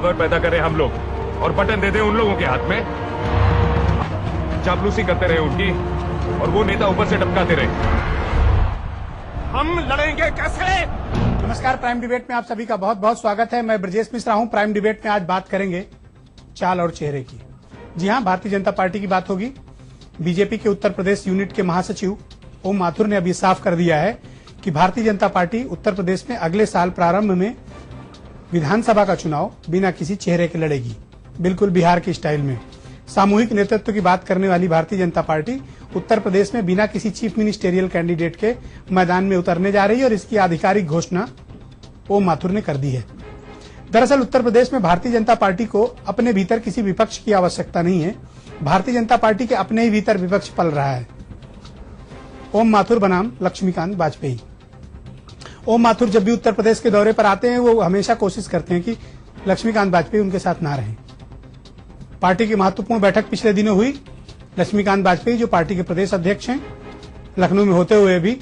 Power पैदा करें हम लोग और बटन दे दें उन लोगों के हाथ में, चापलूसी करते रहे उनकी और वो नेता ऊपर से टपकाते रहे। हम लड़ेंगे कैसे? नमस्कार, प्राइम डिबेट में आप सभी का बहुत बहुत स्वागत है। मैं ब्रजेश मिश्रा हूं। प्राइम डिबेट में आज बात करेंगे चाल और चेहरे की। जी हां, भारतीय जनता पार्टी की बात होगी। बीजेपी के उत्तर प्रदेश यूनिट के महासचिव ओम माथुर ने अभी साफ कर दिया है कि भारतीय जनता पार्टी उत्तर प्रदेश में अगले साल प्रारंभ में विधानसभा का चुनाव बिना किसी चेहरे के लड़ेगी, बिल्कुल बिहार के स्टाइल में। सामूहिक नेतृत्व की बात करने वाली भारतीय जनता पार्टी उत्तर प्रदेश में बिना किसी चीफ मिनिस्टेरियल कैंडिडेट के मैदान में उतरने जा रही है और इसकी आधिकारिक घोषणा ओम माथुर ने कर दी है। दरअसल उत्तर प्रदेश में भारतीय जनता पार्टी को अपने भीतर किसी विपक्ष की आवश्यकता नहीं है। भारतीय जनता पार्टी के अपने ही भीतर विपक्ष पल रहा है। ओम माथुर बनाम लक्ष्मीकांत वाजपेयी। ओम माथुर जब भी उत्तर प्रदेश के दौरे पर आते हैं वो हमेशा कोशिश करते हैं कि लक्ष्मीकांत वाजपेयी उनके साथ ना रहें। पार्टी की महत्वपूर्ण बैठक पिछले दिनों हुई। लक्ष्मीकांत वाजपेयी जो पार्टी के प्रदेश अध्यक्ष हैं, लखनऊ में होते हुए भी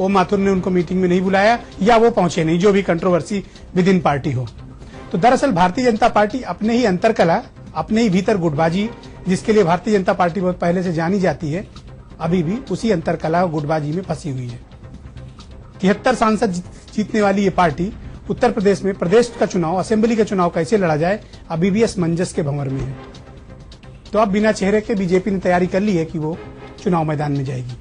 ओम माथुर ने उनको मीटिंग में नहीं बुलाया या वो पहुंचे नहीं, जो भी कंट्रोवर्सी विद इन पार्टी हो। तो दरअसल भारतीय जनता पार्टी अपने ही अंतरकला, अपने ही भीतर गुटबाजी, जिसके लिए भारतीय जनता पार्टी बहुत पहले से जानी जाती है, अभी भी उसी अंतरकला और गुटबाजी में फंसी हुई है। 73 सांसद जीतने वाली ये पार्टी उत्तर प्रदेश में प्रदेश का चुनाव, असेंबली का चुनाव कैसे लड़ा जाए, अभी भी असमंजस के भंवर में है। तो अब बिना चेहरे के बीजेपी ने तैयारी कर ली है कि वो चुनाव मैदान में जाएगी।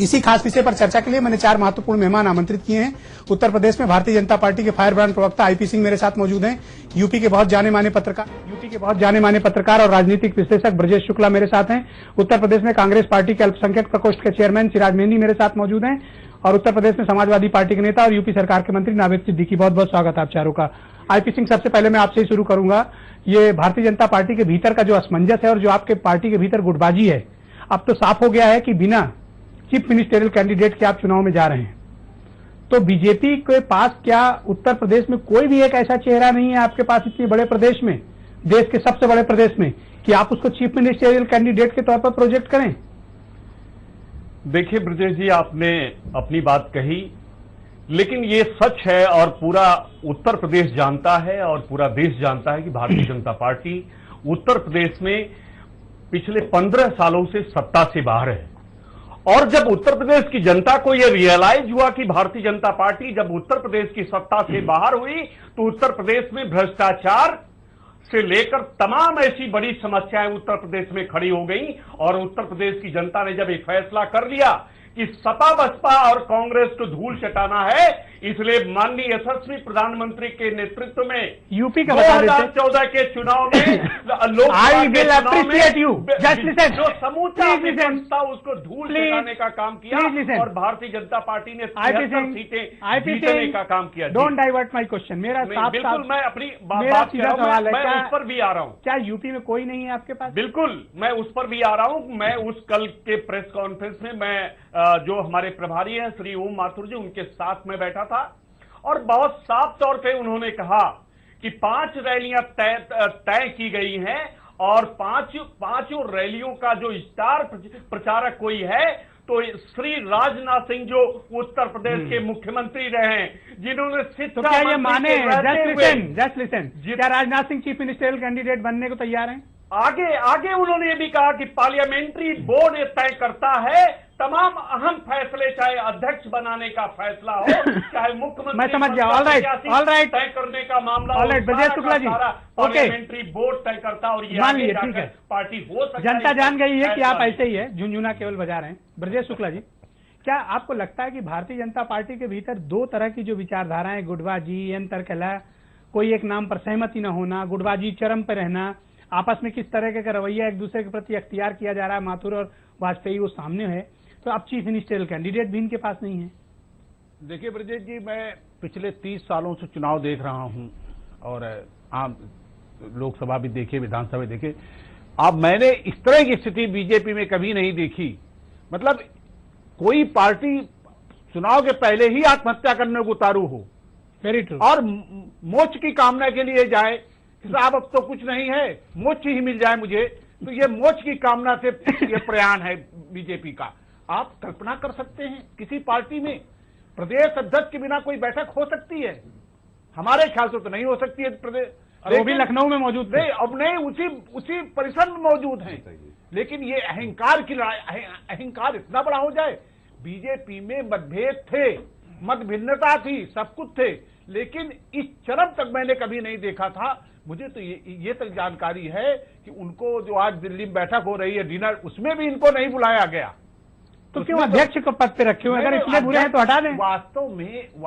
इसी खास विषय पर चर्चा के लिए मैंने 4 महत्वपूर्ण मेहमान आमंत्रित किए हैं। उत्तर प्रदेश में भारतीय जनता पार्टी के फायर ब्रांड प्रवक्ता आईपी सिंह मेरे साथ मौजूद हैं। यूपी के बहुत जाने माने पत्रकार और राजनीतिक विश्लेषक ब्रजेश शुक्ला मेरे साथ हैं। उत्तर प्रदेश में कांग्रेस पार्टी के अल्पसंख्यक प्रकोष्ठ के चेयरमैन सिराज मेहंदी मेरे साथ मौजूद हैं और उत्तर प्रदेश में समाजवादी पार्टी के नेता और यूपी सरकार के मंत्री नावेद सिद्दीकी। बहुत बहुत स्वागत आप चारों का। आईपी सिंह, सबसे पहले मैं आपसे ही शुरू करूंगा। ये भारतीय जनता पार्टी के भीतर का जो असमंजस है और जो आपके पार्टी के भीतर गुटबाजी है, अब तो साफ हो गया है कि बिना चीफ मिनिस्टेरियल कैंडिडेट के आप चुनाव में जा रहे हैं। तो बीजेपी के पास क्या उत्तर प्रदेश में कोई भी एक ऐसा चेहरा नहीं है आपके पास, इतने बड़े प्रदेश में, देश के सबसे बड़े प्रदेश में, कि आप उसको चीफ मिनिस्टेरियल कैंडिडेट के तौर पर प्रोजेक्ट करें? देखिए ब्रजेश जी, आपने अपनी बात कही, लेकिन ये सच है और पूरा उत्तर प्रदेश जानता है और पूरा देश जानता है कि भारतीय जनता पार्टी उत्तर प्रदेश में पिछले 15 सालों से सत्ता से बाहर है। और जब उत्तर प्रदेश की जनता को यह रियलाइज हुआ कि भारतीय जनता पार्टी जब उत्तर प्रदेश की सत्ता से बाहर हुई तो उत्तर प्रदेश में भ्रष्टाचार से लेकर तमाम ऐसी बड़ी समस्याएं उत्तर प्रदेश में खड़ी हो गई और उत्तर प्रदेश की जनता ने जब एक फैसला कर लिया कि सपा बसपा और कांग्रेस को धूल चटाना है, इसलिए माननीय यशस्वी प्रधानमंत्री के नेतृत्व में यूपी का 2014 के चुनाव में लोकसभा के चुनाव में जो समूचा विपक्ष था उसको धूल चटाने का काम किया और भारतीय जनता पार्टी ने 73 सीटें जीतने का काम किया। Don't divert my question. मेरा बिल्कुल, मैं अपनी बात कर रहा हूं, मैं उस पर भी आ रहा हूं। क्या यूपी में कोई नहीं है आपके पास? बिल्कुल, मैं उस पर भी आ रहा हूं। मैं उस कल के प्रेस कॉन्फ्रेंस में मैं जो हमारे प्रभारी हैं श्री ओम माथुर जी, उनके साथ में बैठा था और बहुत साफ तौर पे उन्होंने कहा कि 5 रैलियां तय की गई हैं और पांचों रैलियों का जो स्टार प्रचारक कोई है तो श्री राजनाथ सिंह, जो उत्तर प्रदेश के मुख्यमंत्री रहे हैं, जिन्होंने शिक्षा तो क्या ये माने, जस्ट लिसन, क्या Rajnath Singh chief ministerial candidate बनने को तैयार हैं? आगे उन्होंने ये भी कहा कि पार्लियामेंट्री बोर्ड तय करता है तमाम अहम फैसले, चाहे अध्यक्ष बनाने का फैसला हो, चाहे मुख्यमंत्री, मैं समझ गया, ऑलराइट, तय करने का मामला हो, ब्रजेश शुक्ला जी, पार्लियामेंट्री बोर्ड तय करता और ये मान लिया, ठीक है, पार्टी हो सकती है। जनता जान गई है कि आप ऐसे ही है, झुनझुना केवल बजा रहे हैं। ब्रजेश शुक्ला जी, क्या आपको लगता है कि भारतीय जनता पार्टी के भीतर 2 तरह की जो विचारधाराएं, गुटबाजी, अंतरकलह, कोई एक नाम पर सहमति न होना, गुटबाजी चरम पर रहना, आपस में किस तरह का रवैया एक दूसरे के प्रति अख्तियार किया जा रहा है, माथुर और वाजपेयी वो सामने है, तो अब चीफ मिनिस्टरियल कैंडिडेट भी इनके पास नहीं है? देखिए ब्रजेश जी, मैं पिछले 30 सालों से चुनाव देख रहा हूं और आम लोकसभा भी देखे, विधानसभा भी देखे। अब मैंने इस तरह की स्थिति बीजेपी में कभी नहीं देखी। मतलब कोई पार्टी चुनाव के पहले ही आत्महत्या करने को उतारू हो, वेरी ट्रू, और मोक्ष की कामना के लिए जाए, साहब अब तो कुछ नहीं है, मोक्ष ही मिल जाए मुझे, तो ये मोक्ष की कामना से ये प्रयाण है बीजेपी का। आप कल्पना कर सकते हैं किसी पार्टी में प्रदेश अध्यक्ष के बिना कोई बैठक हो सकती है? हमारे ख्याल से तो नहीं हो सकती है। और वो भी लखनऊ में मौजूद थे। नहीं, अब नहीं, उसी परिसर में मौजूद हैं। लेकिन ये अहंकार की लड़ाई, अहंकार इतना बड़ा हो जाए। बीजेपी में मतभेद थे, मत भिन्नता थी, सब कुछ थे, लेकिन इस चरम तक मैंने कभी नहीं देखा था। मुझे तो ये तक जानकारी है कि उनको जो आज दिल्ली में बैठक हो रही है डिनर, उसमें भी इनको नहीं बुलाया गया। तो क्यों अध्यक्ष को पद पे रखे हुए? अगर इतने बुरे हैं तो हटा दें। वास्तव में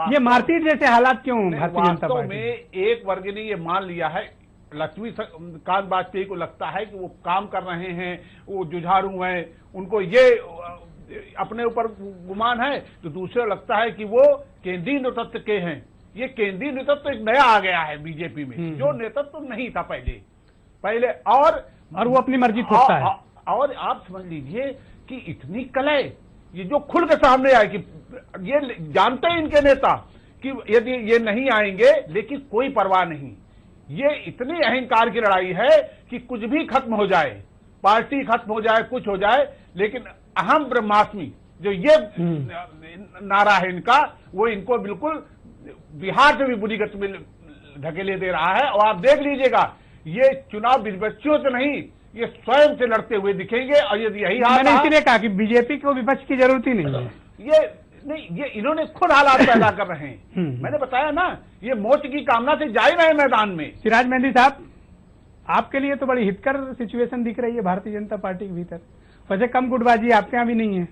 ये मारपीट जैसे हालात क्यों भारतीय जनता वास्तव पार्टी में एक वर्ग ने ये मान लिया है, लक्ष्मीकांत वाजपेयी को लगता है कि वो काम कर रहे हैं, वो जुझारू हैं, उनको ये अपने ऊपर गुमान है, तो दूसरा लगता है कि वो केंद्रीय नेतृत्व के हैं। ये केंद्रीय नेतृत्व एक नया आ गया है बीजेपी में, जो नेतृत्व नहीं था पहले और वो अपनी मर्जी थोपता है। और आप समझ लीजिए कि इतनी कलह ये जो खुल के सामने आए कि ये जानते हैं इनके नेता कि यदि ये नहीं आएंगे, लेकिन कोई परवाह नहीं। ये इतनी अहंकार की लड़ाई है कि कुछ भी खत्म हो जाए, पार्टी खत्म हो जाए, कुछ हो जाए, लेकिन अहम ब्रह्मास्मि जो ये नारा है इनका, वो इनको बिल्कुल बिहार से भी बुरी गति में ढकेले दे रहा है। और आप देख लीजिएगा, ये चुनाव विपक्षियों से नहीं, ये स्वयं से लड़ते हुए दिखेंगे। और यदि यही हाल, मैंने इसीलिए कहा कि बीजेपी को विपक्ष की जरूरत ही नहीं है। ये इन्होंने खुद हालात पैदा कर रहे हैं। मैंने बताया ना, ये मोर्च की कामना से जा ही रहे मैदान में। सिराज मेहंदी साहब, आपके लिए तो बड़ी हितकर सिचुएशन दिख रही है भारतीय जनता पार्टी के भीतर। वैसे कम गुटबाजी आपके यहाँ भी नहीं है।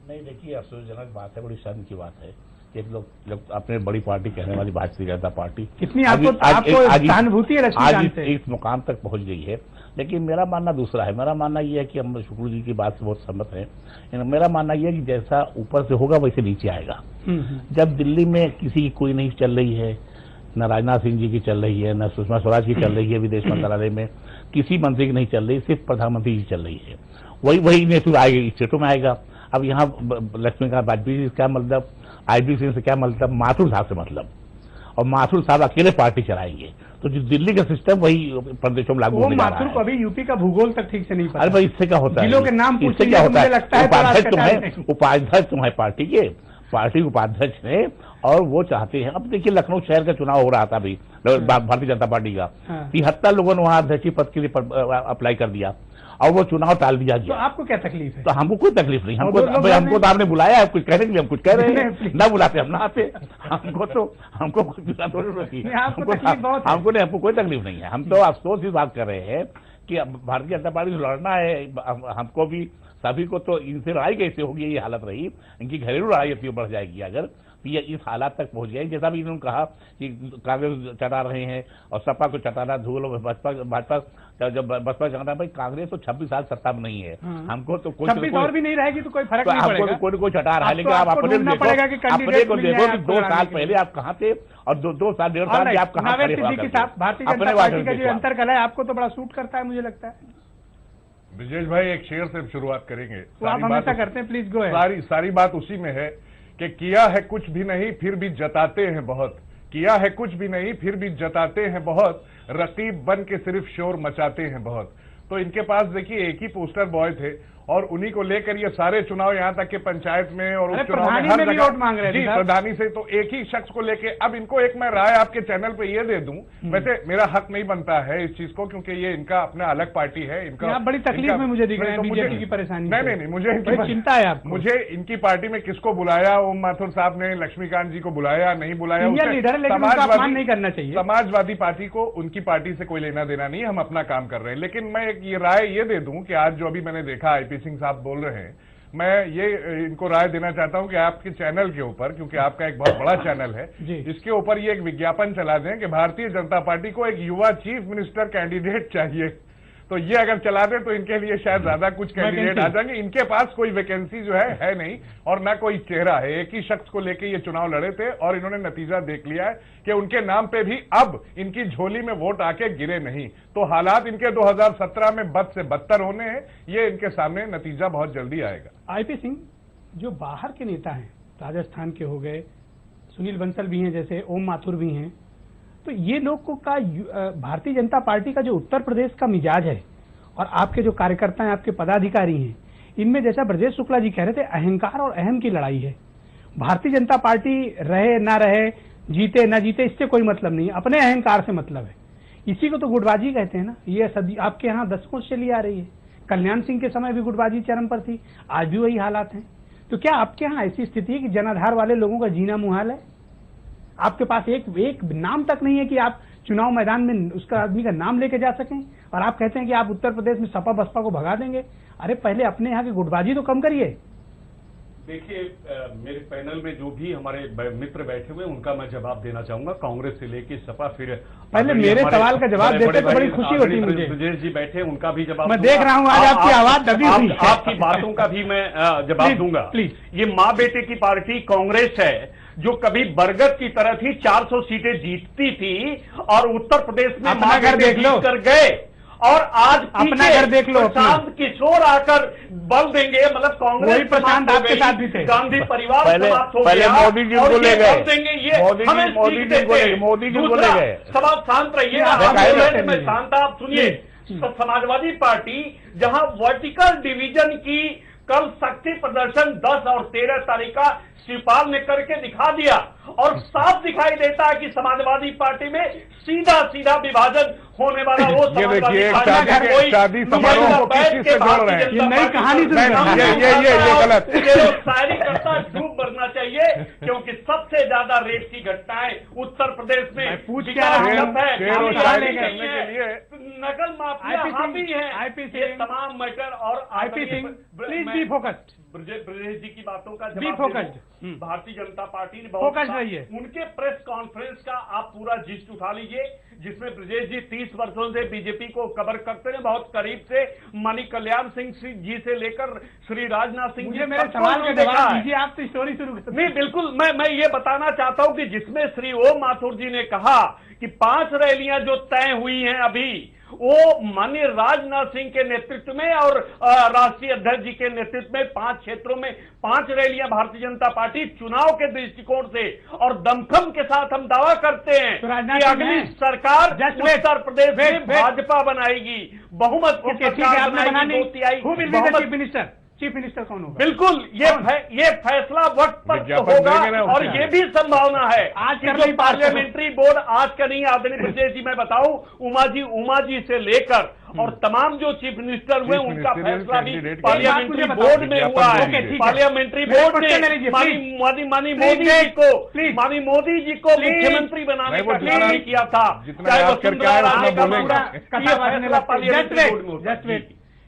नहीं, देखिए, अफसोसजनक बात है, बड़ी शर्म की बात है। एक लोग अपने बड़ी पार्टी कहने वाली भारतीय जनता पार्टी कितनी आपको सहानुभूति है लक्ष्मीकांत से, इस मुकाम तक पहुंच गई है। लेकिन मेरा मानना दूसरा है। मेरा मानना यह है कि हम शुक्ल जी की बात से बहुत सहमत हैं। मेरा मानना यह है कि जैसा ऊपर से होगा वैसे नीचे आएगा। जब दिल्ली में किसी की कोई नहीं चल रही है, न राजनाथ सिंह जी की चल रही है, न सुषमा स्वराज की चल रही है, विदेश मंत्रालय में किसी मंत्री की नहीं चल रही, सिर्फ प्रधानमंत्री की चल रही है, वही नेतृत्व आएगा, स्टेटों में आएगा। अब यहाँ लक्ष्मीकांत वाजपेयी से क्या मतलब, आईबी सिंह से क्या मतलब, माथुर साहब से मतलब, और माथुर साहब अकेले पार्टी चलाएंगे। तो जो दिल्ली का सिस्टम वही प्रदेशों में लागू होने जा रहा है। माथुर को अभी यूपी का भूगोल तक ठीक से नहीं पता। अरे भाई, इससे क्या होता है, जिलों के नाम इससे क्या होता है? उपाध्यक्ष तुम्हारे पार्टी के, पार्टी उपाध्यक्ष है, और वो चाहते हैं। अब देखिए, लखनऊ शहर का चुनाव हो रहा था अभी भारतीय जनता पार्टी का, 73 लोगों ने वहां अध्यक्ष पद के लिए अप्लाई कर दिया, और वो चुनाव टाल दिया गया। तो आपको क्या तकलीफ है? तो हमको कोई तकलीफ नहीं। हमको तो आपने बुलाया है, कुछ कहने के लिए हम कुछ कह रहे हैं, ना बुलाते हम ना आते। हमको कोई दिक्कत नहीं है, हमको कोई तकलीफ नहीं है। हम तो अफसोस इस बात कर रहे हैं कि भारतीय जनता पार्टी से लड़ना है, हमको भी, सभी को। तो इनसे लड़ाई कैसे होगी, ये हालत रही, इनकी घरेलू लड़ाई अपनी बढ़ जाएगी अगर ये इस हालात तक पहुंच गए। जैसा भी इन्होंने कहा कि कांग्रेस चटा रहे हैं और सपा को चटाना धूल, भाजपा जब बसपा चटाना, भाई कांग्रेस तो 26 साल सत्ता में नहीं है। हमको तो कोई 26 और भी नहीं रहेगी तो कोई फर्क नहीं पड़ेगा। कोई चटा रहा है, लेकिन आप अपने को देखो कि 2 साल पहले आप कहाँ थे, और 2 साल 1.5 साल आप कहाँ खड़े हुआ करते। भारतीय जनता पार्टी का जो अंतर्कलह है, आपको तो बड़ा सूट करता है मुझे लगता है। ब्रजेश भाई, एक शेर से शुरुआत करेंगे। आप हमेशा करते हैं, प्लीज गो। सारी बात उसी में है कि किया है कुछ भी नहीं फिर भी जताते हैं बहुत, किया है कुछ भी नहीं फिर भी जताते हैं बहुत, रकीब बन के सिर्फ शोर मचाते हैं बहुत। तो इनके पास देखिए एक ही पोस्टर बॉय थे, और उन्हीं को लेकर ये सारे चुनाव, यहाँ तक के पंचायत में और उपचुनाव में हर जगह वोट मांग रहे थे। जी, प्रधानी से तो एक ही शख्स को लेके। अब इनको एक मैं राय आपके चैनल पे ये दे दूं, वैसे मेरा हक नहीं बनता है इस चीज को, क्योंकि ये इनका अपना अलग पार्टी है। इनका बड़ी तकलीफ में मुझे दिख रहा है बीजेपी की परेशानी। नहीं, मुझे चिंता है आपको। मुझे इनकी पार्टी में किसको बुलाया, ओम माथुर साहब ने लक्ष्मीकांत जी को बुलाया, नहीं बुलाया, नहीं करना चाहिए। समाजवादी पार्टी को उनकी पार्टी से कोई लेना देना नहीं, हम अपना काम कर रहे हैं। लेकिन मैं एक ये राय ये दे दूं कि आज जो अभी मैंने देखा आईपी सिंह साहब बोल रहे हैं, मैं ये इनको राय देना चाहता हूं कि आपके चैनल के ऊपर, क्योंकि आपका एक बहुत बड़ा चैनल है, इसके ऊपर ये एक विज्ञापन चला दें कि भारतीय जनता पार्टी को एक युवा चीफ मिनिस्टर कैंडिडेट चाहिए। तो ये अगर चला दें तो इनके लिए शायद ज्यादा कुछ कैंडिडेट आ जाएंगे। इनके पास कोई वैकेंसी जो है नहीं, और ना कोई चेहरा है। एक ही शख्स को लेके ये चुनाव लड़े थे, और इन्होंने नतीजा देख लिया है कि उनके नाम पे भी अब इनकी झोली में वोट आके गिरे नहीं। तो हालात इनके 2017 में बद से बदतर होने हैं, ये इनके सामने नतीजा बहुत जल्दी आएगा। आईपी सिंह, जो बाहर के नेता हैं, राजस्थान के हो गए, सुनील बंसल भी हैं, जैसे ओम माथुर भी हैं, तो ये लोग को का भारतीय जनता पार्टी का जो उत्तर प्रदेश का मिजाज है, और आपके जो कार्यकर्ता हैं, आपके पदाधिकारी हैं, इनमें जैसा ब्रजेश शुक्ला जी कह रहे थे, अहंकार और अहम की लड़ाई है। भारतीय जनता पार्टी रहे ना रहे, जीते ना जीते, इससे कोई मतलब नहीं, अपने अहंकार से मतलब है। इसी को तो गुटबाजी कहते हैं ना। ये सदी आपके यहाँ दशकों से चली आ रही है। कल्याण सिंह के समय भी गुटबाजी चरम पर थी, आज भी वही हालात हैं। तो क्या आपके यहाँ ऐसी स्थिति है कि जनाधार वाले लोगों का जीना मुहाल है? आपके पास एक नाम तक नहीं है कि आप चुनाव मैदान में उसका आदमी का नाम लेके जा सकें, और आप कहते हैं कि आप उत्तर प्रदेश में सपा बसपा को भगा देंगे। अरे पहले अपने यहाँ की गुटबाजी तो कम करिए। देखिए, मेरे पैनल में जो भी हमारे मित्र बैठे हुए उनका मैं जवाब देना चाहूंगा, कांग्रेस से लेके सपा, फिर पहले मेरे सवाल का जवाब देते तो बड़ी खुशी होती मुझे। ब्रजेश जी बैठे, उनका भी जवाब मैं देख रहा हूं आज आपकी आवाज दबी हुई है। आपकी बातों का भी मैं जवाब दूंगा। प्लीज। ये माँ बेटे की पार्टी कांग्रेस है, जो कभी बरगद की तरह थी, 400 सीटें जीतती थी और उत्तर प्रदेश में अपना घर देख लो कर गए, और आज अपना घर देख लो। प्रशांत किशोर आकर बल देंगे, मतलब कांग्रेस वही प्रशांत आपके साथ भी थे। गांधी परिवार समाप्त हो पहले गया, मोदी जी और को ले ये गए, बल देंगे, ये मोदी जी हमें मोदी सीख जी को देते। ले मोदी जी को दूसरा, ले गए। सब आप शांत रहिए, मैं शांत, आप सुनिए। समाजवादी पार्टी जहां वर्टिकल डिवीजन की कल शक्ति प्रदर्शन 10 और 13 तारीख का शिवपाल ने करके दिखा दिया, और साफ दिखाई देता है कि समाजवादी पार्टी में सीधा सीधा विभाजन होने वाला वो ये देखिए, समाजवादी शादी समारोह को किस चीज से जोड़ रहे हैं? ये नई कहानी सुन रहे हैं। ये गलत। शायरी करता डूब मरना चाहिए, क्योंकि सबसे ज्यादा रेप की घटनाएं उत्तर प्रदेश में पूछ क्या रहा हूं? शेर और शायरी करने के लिए नकल माफिया हावी है, ये तमाम मैटर। और IP Singh, please be focused. Brajesh ji की बातों का बी जवाब फोकस्ड। भारतीय जनता पार्टी ने फोकस्ड रहिए। उनके प्रेस कॉन्फ्रेंस का आप पूरा जिस्ट उठा लीजिए, जिसमें ब्रजेश जी 30 वर्षों से बीजेपी को कवर करते हैं बहुत करीब से, मानी कल्याण सिंह जी से लेकर श्री राजनाथ सिंह जी। मेरे सवाल का जवाब दीजिए, आप तो स्टोरी शुरू कर। नहीं, बिल्कुल, मैं ये बताना चाहता हूं कि जिसमें श्री ओम माथुर जी ने कहा कि 5 रैलियां जो तय हुई हैं अभी, वो माननीय राजनाथ सिंह के नेतृत्व में और राष्ट्रीय अध्यक्ष जी के नेतृत्व में 5 क्षेत्रों में 5 रैलियां भारतीय जनता पार्टी चुनाव के दृष्टिकोण से, और दमखम के साथ हम दावा करते हैं कि अगली सरकार उत्तर प्रदेश में भाजपा बनाएगी, बहुमत की सरकार बनाएगी, 2/3 चीफ मिनिस्टर कौन होगा? बिल्कुल, ये फैसला वक्त पर होगा, और ये भी संभावना है आज कि जो पार्लियामेंट्री बोर्ड आज का नहीं, आदरणीय ब्रजेश जी मैं बताऊं, उमा जी से लेकर और तमाम जो चीफ मिनिस्टर हुए उनका फैसला भी पार्लियामेंट्री बोर्ड में हुआ है। पार्लियामेंट्री बोर्ड ने मानी मोदी जी को मुख्यमंत्री बनाने का निर्णय किया था, चाहे वसुंधरा राजे का फैसला पार्लियामेंट्री बोर्ड में होता।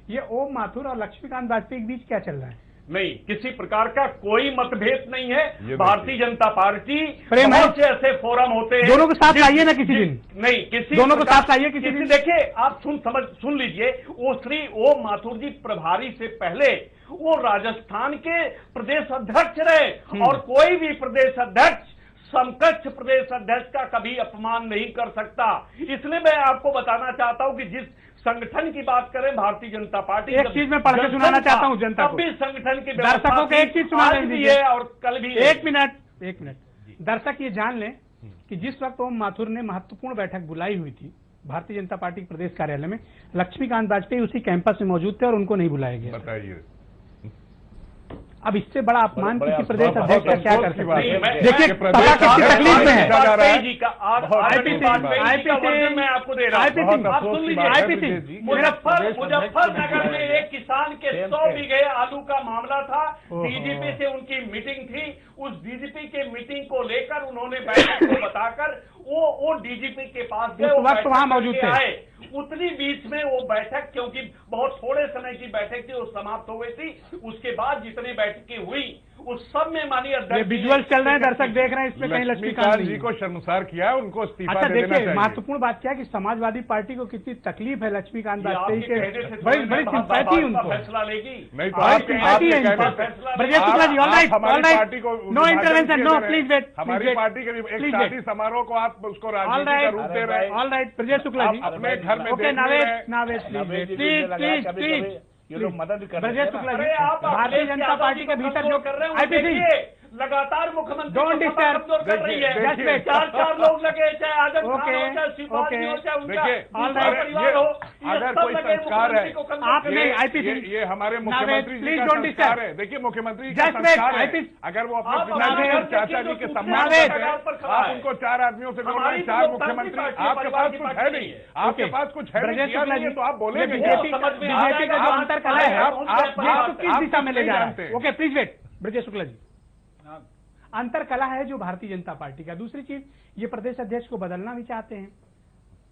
ये ओम माथुर और लक्ष्मीकांत वाजपेयी के बीच क्या चल रहा है? नहीं, किसी प्रकार का कोई मतभेद नहीं है। भारतीय जनता पार्टी प्रेम है, बहुत से ऐसे फोरम होते हैं, दोनों को साथ लाइए ना किसी दिन। नहीं, किसी दोनों को साथ लाइए किसी दिन। देखिए, आप सुन लीजिए, वो श्री ओम माथुर जी प्रभारी से पहले वो राजस्थान के प्रदेश अध्यक्ष रहे, और कोई भी प्रदेश अध्यक्ष समकक्ष प्रदेश अध्यक्ष का कभी अपमान नहीं कर सकता। इसलिए मैं आपको बताना चाहता हूं कि जिस संगठन की बात करें भारतीय जनता पार्टी, एक चीज मैं पढ़ के सुनाना चाहता हूं जनता को। भी संगठन के दर्शकों को एक चीज सुना दीजिए, और कल भी। एक मिनट दर्शक ये जान लें कि जिस वक्त ओम माथुर ने महत्वपूर्ण बैठक बुलाई हुई थी भारतीय जनता पार्टी के प्रदेश कार्यालय में, लक्ष्मीकांत वाजपेयी उसी कैंपस में मौजूद थे और उनको नहीं बुलाया गया। बताइए, अब इससे बड़ा अपमान किसी प्रदेश अध्यक्ष का क्या कर सकते हैं? देखिए, सपा कितनी तकलीफ में है। मैं आपको दे रहा हूँ, मुजफ्फरनगर में एक किसान के 100 बीघे आलू का मामला था, डीजीपी से उनकी मीटिंग थी, उस डीजीपी के मीटिंग को लेकर उन्होंने बैठक को बताकर वो डीजीपी के पास गए, उस वक्त वहां मौजूद थे। उतनी बीच में वो बैठक, क्योंकि बहुत थोड़े समय की बैठक थी, वो समाप्त हो गई थी। उसके बाद जितनी बैठकें हुई उस सब में माननीय अध्यक्ष विजुअल चल रहे हैं, दर्शक देख रहे हैं, इसमें कहीं लक्ष्मीकांत जी को शर्मसार किया, उनको इस्तीफा अच्छा, दे देना चाहिए। महत्वपूर्ण बात क्या है कि समाजवादी पार्टी को कितनी तकलीफ है लक्ष्मीकांत वाजपेयी के, बड़ी सिंपैथी उनको, फैसला लेगी। नहीं तो आप Brajesh Shukla ji, all right, no intervention, no please wait. हमारी पार्टी के एक शादी समारोह को आप उसको राजनीति का रूप दे रहे हैं। ऑल राइट ब्रजेश शुक्ला जी, अपने घर में ओके, नावेद प्लीज, ये लोग मदद कर ब्रजेश शुक्ला जी, आप भारतीय जनता पार्टी के भीतर जो कर रहे हैं, आईपी सिंह, लगातार मुख्यमंत्री Don't disturb. कमजोर कर रही है। देखिए, चार लोग लगे, चाहे आजम खान Okay, हो, चाहे शिवपाल जी हो, चाहे उनका देखिए, दूसरा परिवार हो, ये अगर सब कोई लगे संस्कार है, मुख्यमंत्री को कमजोर आप कर नहीं, रहे हैं। IPC ये हमारे मुख्यमंत्री जी please का don't संस्कार disturb. है। देखिए, मुख्यमंत्री जी का Just wait, संस्कार है। IPC अगर वो अपने आप पिताजी हमारे और घर चाचा देखिए जी के जो सम्मान दूसरे करते हैं, कगार पर खड़ा आप है। उनको 4 आदमियों से बोल रहे हमारी हैं, तो 4 लोकतांत्रिक मुख्यमंत्री, पार्टी है, आपके परिवार पास की कुछ पार्टी है नहीं नहीं, है। आपके Okay. पास कुछ है नहीं, ब्रजेश किया शुक्ला नहीं है, जी, तो आप बोलेंगे ये क्या? बीजेपी समझ में बीजेपी आएगा, का जो आप- अंतर कला है आप- ये तो किस आप दिशा में ले जा रहा जानते है? हैं। Okay, please wait. Brajesh Shukla ji, अंतर कला है जो भारतीय जनता पार्टी का। दूसरी चीज, ये प्रदेश अध्यक्ष को बदलना भी चाहते हैं,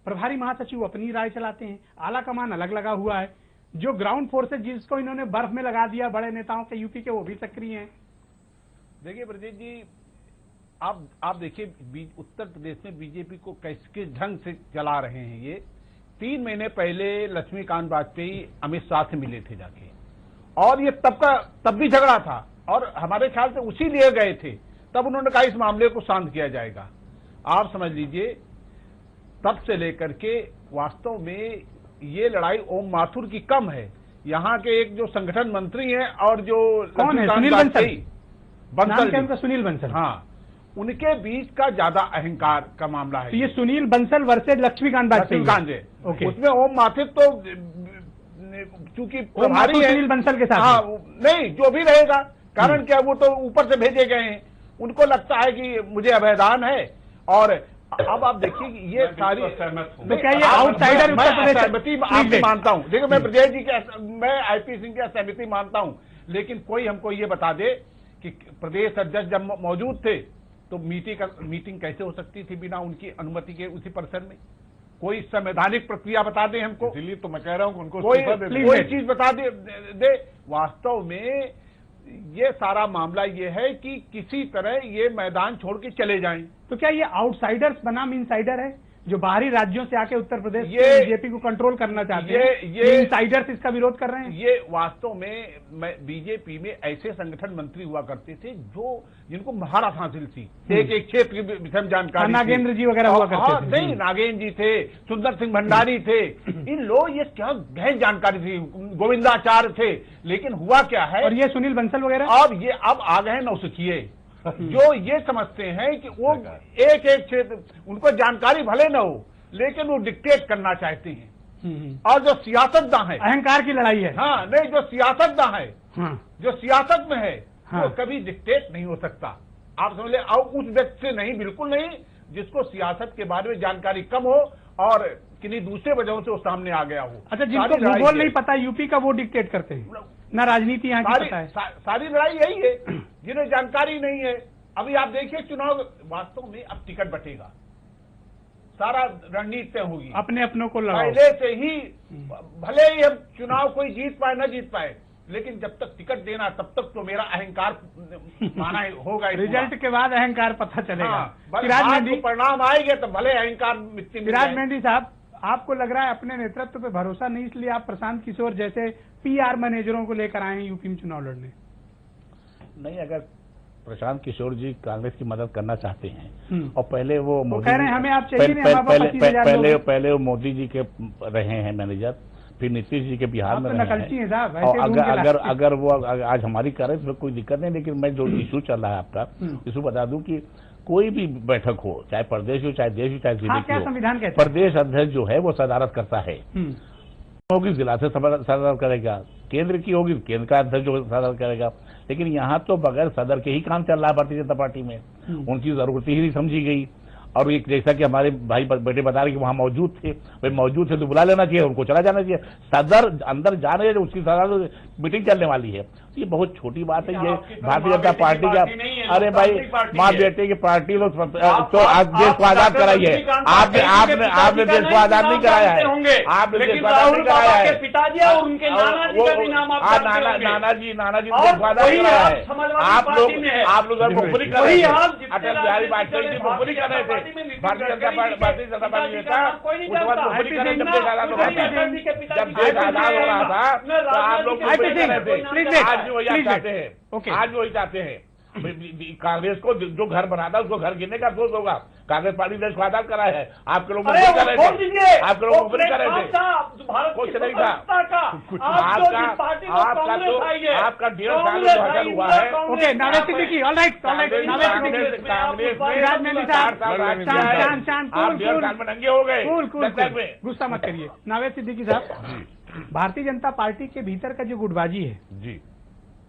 प्रभारी महासचिव अपनी राय चलाते हैं, आला कमान अलग लगा हुआ है, जो ग्राउंड फोर्सेज जिसको इन्होंने बर्फ में लगा दिया बड़े नेताओं के यूपी के, वो भी सक्रिय हैं। देखिए ब्रजेश जी, आप देखिए उत्तर प्रदेश में बीजेपी को किस ढंग से चला रहे हैं। ये 3 महीने पहले लक्ष्मीकांत वाजपेयी अमित शाह से मिले थे जाके, और ये तब भी झगड़ा था, और हमारे ख्याल से उसी लिए गए थे। तब उन्होंने कहा इस मामले को शांत किया जाएगा। आप समझ लीजिए, तब से लेकर के वास्तव में ये लड़ाई ओम माथुर की कम है। यहाँ के एक जो संगठन मंत्री हैं और जो कौन है? लक्ष्मीकांत सुनील वाजपेयी, नाम क्या जी। उनका? सुनील बंसल। हाँ, उनके बीच का ज्यादा अहंकार का मामला है। तो ये सुनील बंसल वर्सेज लक्ष्मीकांत वाजपेयी। लक्ष्मीकांत जी, ओके। उसमें ओम माथुर तो चूंकि ओम माथुर सुनील बंसल के साथ हाँ, है। नहीं, जो भी रहेगा, कारण क्या, वो तो ऊपर से भेजे गए हैं। उनको लगता है कि मुझे अभयदान है। और अब आप देखिए कि ये सारी सहमत हूं। तो क्या ये आउटसाइडर उत्तर प्रदेश सहमति आपकी मानता हूं। देखिए, मैं ब्रजेश जी के, मैं आईपी सिंह की सहमति मानता हूं, लेकिन कोई हमको ये बता दे कि प्रदेश अध्यक्ष जब मौजूद थे तो मीटिंग कैसे हो सकती थी बिना उनकी अनुमति के उसी परिसर में? कोई संवैधानिक प्रक्रिया बता दे हमको। इसीलिए तो मैं कह रहा हूं कि उनको कोई इस्तीफा दे दें। कोई चीज बता दे। वास्तव में ये सारा मामला ये है कि किसी तरह ये मैदान छोड़ के चले जाएं। तो क्या ये आउटसाइडर्स बनाम इनसाइडर है, जो बाहरी राज्यों से आके उत्तर प्रदेश ये- बीजेपी को कंट्रोल करना चाहते ये- हैं? ये- इनसाइडर्स इसका विरोध कर रहे हैं। ये वास्तव में बीजेपी में ऐसे संगठन मंत्री हुआ करते थे जिनको महारत हासिल थी, एक क्षेत्र की विषय में जानकारी थी। नागेंद्र जी वगैरह हुआ करते हाँ, थे। नहीं, नागेंद्र जी थे, सुंदर सिंह भंडारी थे, इन लोग ये क्या गहन जानकारी थी, गोविंदाचार्य थे। लेकिन हुआ क्या है, और ये सुनील बंसल वगैरह, अब आ गए नौसिखिए, जो ये समझते हैं कि वो एक क्षेत्र, उनको जानकारी भले न हो, लेकिन वो डिक्टेट करना चाहते हैं। और जो सियासतदां है, अहंकार की लड़ाई है। हाँ, नहीं, जो सियासतदां है, हाँ। जो सियासत में है, हाँ। वो कभी डिक्टेट नहीं हो सकता। आप समझ ले, और उस व्यक्ति से नहीं, बिल्कुल नहीं, जिसको सियासत के बारे में जानकारी कम हो और किन्हीं दूसरे वजहों से वो सामने आ गया हो। अच्छा, जिनको सारी लड़ाई भूगोल ये नहीं पता यूपी का, वो डिक्टेट करते हैं ना, राजनीति यहाँ की पता है। सारी लड़ाई यही है, जिन्हें जानकारी नहीं है। अभी आप देखिए, चुनाव वास्तव में अब टिकट बटेगा, सारा रणनीति तय होगी, अपने अपनों को लड़ाओ। पहले से ही। भले ही हम चुनाव कोई जीत पाए न जीत पाए, लेकिन जब तक टिकट देना, तब तक तो मेरा अहंकार माना होगा ही पूरा। रिजल्ट के बाद अहंकार पता चलेगा। हाँ, सिराज बाद मेहंदी, को परिणाम आएंगे तो भले अहंकार मिट्टी में सिराज जाए। मेहंदी साहब, आपको लग रहा है अपने नेतृत्व पे भरोसा नहीं, इसलिए आप प्रशांत किशोर जैसे पीआर मैनेजरों को लेकर आए हैं यूपी में चुनाव लड़ने? नहीं, अगर प्रशांत किशोर जी कांग्रेस की मदद करना चाहते हैं और पहले वो तो कह रहे हैं हमें आप चाहिए नहीं, हमारे पास 25,000 लोग पहले वो मोदी जी के रहे हैं मैनेजर, फिर नीतीश जी के बिहार आप में तो रहे नकलची हैं साहब, हैं। ऐसे और ढूंढ के लाते हैं। अगर वो आज हमारी कर रहे हैं तो कोई दिक्कत नहीं, लेकिन मैं जो इशू चल रहा है आपका, इशू बता दूं कि कोई भी बैठक हो, चाहे प्रदेश हो, चाहे देश हो, चाहे जिले हाँ, की क्या हो, संविधान कहता है? प्रदेश अध्यक्ष जो है वो सदारत करता है। होगी जिला से सदारत करेगा, केंद्र की होगी केंद्र का अध्यक्ष जो सदारत करेगा। लेकिन यहाँ तो बगैर सदर के ही काम चल रहा है भारतीय जनता पार्टी में, उनकी जरूरत ही नहीं समझी गई। और एक जैसा कि हमारे भाई बेटे बता रहे कि वहां मौजूद थे, वे मौजूद थे तो बुला लेना चाहिए, उनको चला जाना चाहिए। सदर अंदर जा रहे हैं, उसकी सदर मीटिंग चलने वाली है, ये बहुत छोटी बात है। ये भारतीय जनता पार्टी का, अरे भाई, माँ बेटे की पार्टी लोग तो आज देश को आजाद कराई है। आपने देश को आजाद नहीं कराया है, आपने देश को आजाद नहीं कराया है। पिताजी और उनके नानाजी का भी नाम आप जानते होंगे। नानाजी ने और देश को आजाद वही कराया आप है। समाजवादी आप पार्टी में है। लोग मुखबरी कर रहे वही थे, आप जितने अटल बिहारी वाजपेयी जी मुखबरी कर रहे थे, भारतीय जनता पार्टी नेता उस वक्त मुखबरी कर रहे थे, जब देश आजाद हो रहा था, जब देश आजाद हो रहा था तो आप लोग मुखबरी कर रहे थे। आज भी वही चाहते हैं, आज भी वही चाहते हैं। कांग्रेस को जो घर बनाता है उसको घर गिरने का अफसोस होगा। कांग्रेस पार्टी देश को आजाद करा है, आपके लोग अरे कर रहे वो थे, आपके लोग मुकरी कर रहे थे, कुछ नहीं था। आपका 1.5 साल में विभाजन हुआ है। ओके, नावेद सिद्दीकी, ऑलराइट, नावेद सिद्दीकी, आप 1.5 साल में नंगे हो गए। गुस्सा मत करिए। नावेद सिद्दीकी साहब, भारतीय जनता पार्टी के भीतर का जो गुटबाजी है जी,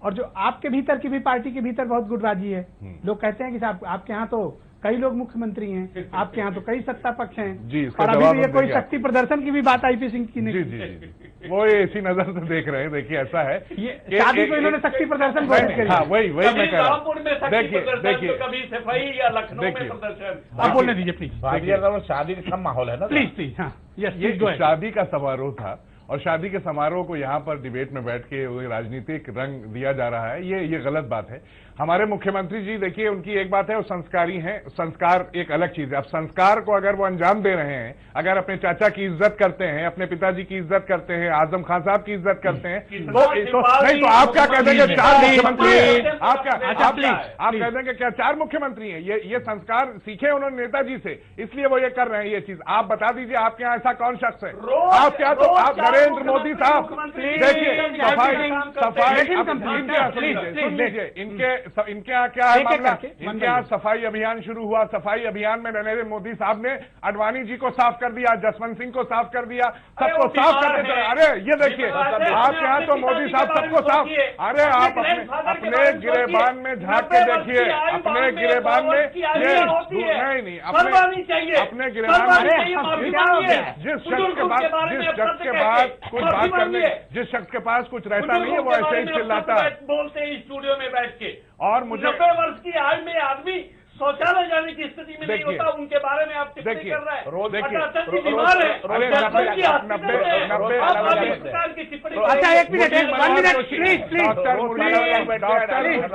और जो आपके भीतर की भी पार्टी के भीतर बहुत गुटबाजी है। लोग कहते हैं कि साहब आपके यहाँ तो कई लोग मुख्यमंत्री हैं, आपके यहाँ तो कई सत्ता पक्ष हैं जी, इसका और अभी जवाब भी ये हम कोई देंगे। शक्ति प्रदर्शन की भी बात आईपी सिंह की जी नहीं। जी जी, वो इसी नजर से देख रहे हैं। देखिए ऐसा है, ये शादी को इन्होंने शक्ति प्रदर्शन घोषित करी। हाँ वही मैं कह रहा हूँ। रामपुर में शक्ति देखिए प्रदर्शन, देखिए तो कभी सफाई या लखनऊ में देखिए। प्रदर्शन। आप बोलने दीजिए प्लीज, शादी का कम माहौल है ना, प्लीज प्लीज। हाँ यस, ये प्लीज गो अहेड। शादी का समारोह था और शादी के समारोह को यहाँ पर डिबेट में बैठ के राजनीतिक रंग दिया जा रहा है, ये गलत बात है। हमारे मुख्यमंत्री जी देखिए, उनकी एक बात है वो संस्कारी हैं, संस्कार एक अलग चीज है। अब संस्कार को अगर वो अंजाम दे रहे हैं, अगर अपने चाचा की इज्जत करते हैं, अपने पिताजी की इज्जत करते हैं, आजम खान साहब की इज्जत करते हैं, तो नहीं तो आप क्या कह देंगे 4 मुख्यमंत्री हैं? आप कह देंगे क्या 4 मुख्यमंत्री हैं? ये संस्कार सीखे उन्होंने नेताजी से, इसलिए वो ये कर रहे हैं ये चीज। आप बता दीजिए आपके यहाँ ऐसा कौन शख्स है? आप क्या तो आप नरेंद्र मोदी साहब देखिए, सफाई सुन लीजिए, इनके यहाँ क्या है मामला? इनके यहाँ सफाई अभियान शुरू हुआ। सफाई अभियान में नरेंद्र मोदी साहब ने अडवाणी जी को साफ कर दिया, जसवंत सिंह को साफ कर दिया, सबको साफ कर देते। अरे ये देखिए, आपके यहाँ तो मोदी साहब सबको साफ। अरे आप अपने गिरेबान में झांक के देखिए, अपने गिरेबान में ये नहीं अपने गिरेबान में जिस शख्स के बाद कुछ बात करने, जिस शख्स के पास कुछ रहता नहीं है वो ऐसे ही चिल्लाता है। बोलते हैं स्टूडियो में बैठ के। और मुझे 90 वर्ष की आयु में आदमी शौचालय जाने की स्थिति में नहीं होता, उनके बारे में आप टिप्पणी कर रहे हैं। रोज देखिए, अटल जी बीमार है, अच्छा एक minute, 1 minute please please.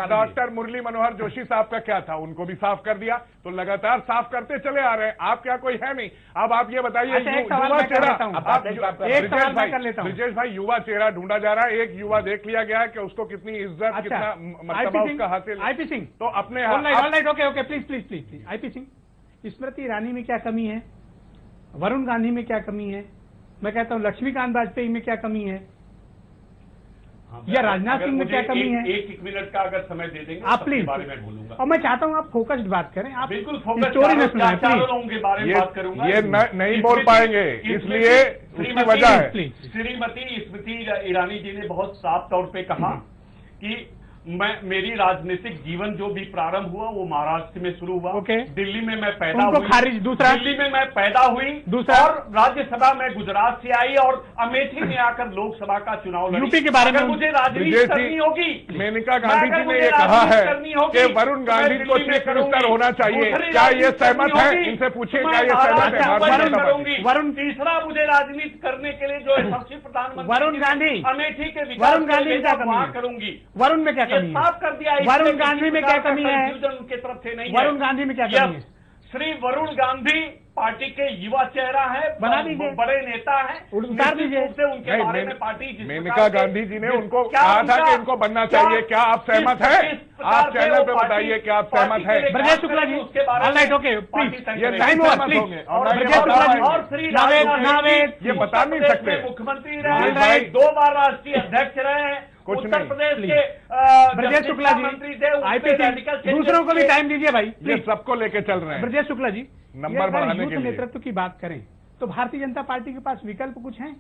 Doctor Murli Manohar Joshi साहब का क्या था? उनको भी साफ कर दिया, तो लगातार साफ करते चले आ रहे हैं। आप क्या कोई है नहीं? अब आप ये बताइए, युवा चेहरा ब्रिजेश भाई, युवा चेहरा ढूंढा जा रहा है। एक युवा देख लिया गया है कि उसको कितनी इज्जत, कितना मर्तबा उसका हासिल। आईपी सिंह तो अपने all right, okay okay, please please please please. IP Singh, Smriti Irani में क्या कमी है? वरुण गांधी में क्या कमी है? मैं कहता हूं लक्ष्मीकांत वाजपेयी में क्या कमी है? या राजनाथ सिंह में क्या कमी है? एक मिनट का अगर समय दे देंगे आप प्लीज, बारे में बोलूंगा। और मैं चाहता हूं आप फोकस्ड बात करें। आप बिल्कुल फोकस, स्टोरी में सुनाएं चारों लोगों के बारे में बात करूंगा। ये नहीं बोल पाएंगे, इसलिए उसकी वजह है। श्रीमती स्मृति ईरानी जी ने बहुत साफ तौर पे कहा कि मेरी राजनीतिक जीवन जो भी प्रारंभ हुआ वो महाराष्ट्र में शुरू हुआ। दिल्ली में मैं पैदा हुई, खारिज। दूसरा, दिल्ली में मैं पैदा हुई। दूसरा, और राज्यसभा में गुजरात से आई और अमेठी में आकर लोकसभा का चुनाव लड़ी। यूपी के बारे में मुझे राजनीति करनी होगी, मेनका गांधी जी ने ये कहा है कि वरुण गांधी को चीफ मिनिस्टर होना चाहिए। क्या ये सहमत है? इनसे पूछिए क्या ये सहमत है? वरुण तीसरा, मुझे राजनीति करने के लिए जो यशस्वी प्रधानमंत्री वरुण गांधी, अमेठी के विकास करूंगी। वरुण में क्या साफ कर दिया। वरुण गांधी में क्या कमी है? उनके तरफ से नहीं। वरुण गांधी में क्या कमी है? श्री वरुण गांधी पार्टी के युवा चेहरा है, बना दीजिए, बड़े नेता है, उतार दीजिए। उनके बारे में पार्टी मेनका गांधी जी ने उनको कहा था कि इनको बनना चाहिए। क्या आप सहमत हैं? आप चैनल पे बताइए क्या आप सहमत हैं? ब्रजेश शुक्ला जी, ऑलराइट, ओके प्लीज, ये नहीं सहमत होंगे। और श्री नावेद ये बता नहीं सकते। मुख्यमंत्री रहे, 2 बार राष्ट्रीय अध्यक्ष रहे हैं उत्तर प्रदेश के। ब्रजेश शुक्ला जी, आईपी दूसरों को भी टाइम दीजिए भाई, ये सबको लेके चल रहे हैं। ब्रजेश शुक्ला जी, नंबर बढ़ाने के लिए नेतृत्व की बात करें तो भारतीय जनता पार्टी के पास विकल्प कुछ हैं?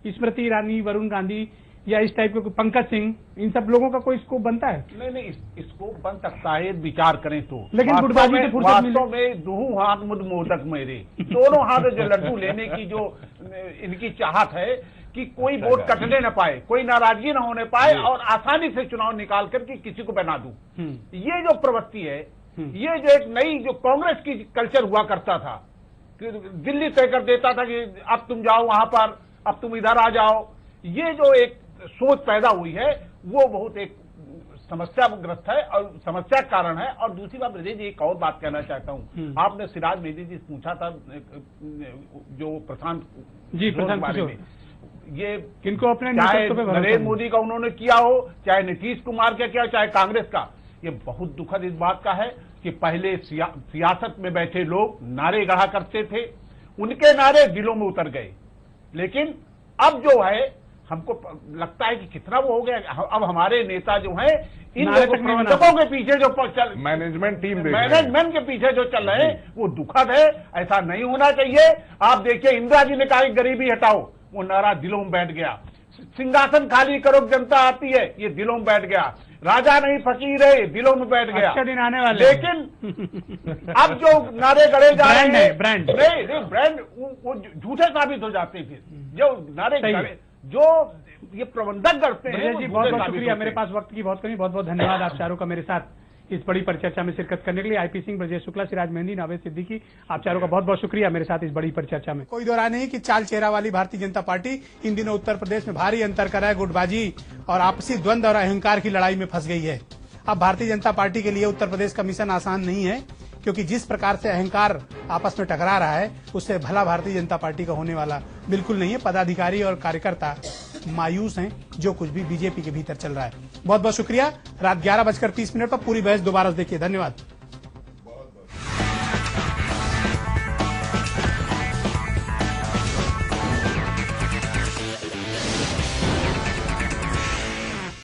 स्मृति ईरानी, वरुण गांधी या इस टाइप के पंकज सिंह, इन सब लोगों का कोई स्कोप बनता है? नहीं, स्कोप बन सकता है विचार करें तो। लेकिन वास्तव में दूं हाथ मुझ मोदक मेरे, दोनों हाथ जो लड्डू लेने की जो इनकी चाहत है कि कोई वोट कटने न पाए, कोई नाराजगी न होने पाए और आसानी से चुनाव निकाल करके किसी को बना दूं। ये जो प्रवृत्ति है, ये जो एक नई जो कांग्रेस की कल्चर हुआ करता था कि दिल्ली तय कर देता था कि अब तुम जाओ वहां पर, अब तुम इधर आ जाओ, ये जो एक सोच पैदा हुई है वो बहुत एक समस्याग्रस्त है और समस्या का कारण है। और दूसरी बात ब्रजेश जी, एक और बात कहना चाहता हूं। आपने सिराज मेहदी जी से पूछा था जो प्रशांत बारे में, ये किनको अपने चाहे नरेंद्र मोदी का उन्होंने किया हो, चाहे नीतीश कुमार का किया, चाहे कांग्रेस का, ये बहुत दुखद इस बात का है कि पहले सियासत में बैठे लोग नारे गढ़ा करते थे, उनके नारे दिलों में उतर गए, लेकिन अब जो है हमको लगता है कि कितना वो हो गया। अब हमारे नेता जो हैं इन प्रबंधकों के पीछे जो चल मैनेजमेंट टीम मैनेजमेंट के पीछे जो चल रहे हैं वो दुखद है, ऐसा नहीं होना चाहिए। आप देखिए इंदिरा जी ने कहा कि गरीबी हटाओ, वो नारा दिलों में बैठ गया। सिंहासन खाली करो जनता आती है, ये दिलों में बैठ गया। राजा नहीं फकीर है, दिलों में बैठ गया। अच्छा दिन आने वाले। लेकिन अब जो नारे गढ़े जा रहे हैं ब्रांड नहीं ब्रांड वो झूठे साबित हो जाते हैं। फिर जो नारे गढ़े जो ये प्रबंधक करते हैं। जी बहुत बहुत शुक्रिया, मेरे पास वक्त की बहुत कमी, बहुत बहुत धन्यवाद आप चारों का मेरे साथ इस बड़ी परिचर्चा में शिरकत करने के लिए। आईपी सिंह, ब्रजेश शुक्ला, सिराज मेहंदी, नावेद सिद्दीकी, आप चारों का बहुत बहुत शुक्रिया मेरे साथ इस बड़ी परिचर्चा में। कोई दो राय नहीं कि चाल चेहरा वाली भारतीय जनता पार्टी इन दिनों उत्तर प्रदेश में भारी अंतर कर रहा है, गुटबाजी और आपसी द्वंद्व और अहंकार की लड़ाई में फंस गई है। अब भारतीय जनता पार्टी के लिए उत्तर प्रदेश का मिशन आसान नहीं है, क्योंकि जिस प्रकार से अहंकार आपस में टकरा रहा है उससे भला भारतीय जनता पार्टी का होने वाला बिल्कुल नहीं है। पदाधिकारी और कार्यकर्ता मायूस हैं जो कुछ भी बीजेपी के भीतर चल रहा है। बहुत बहुत शुक्रिया। रात 11:30 पर पूरी बहस दोबारा देखिए। धन्यवाद।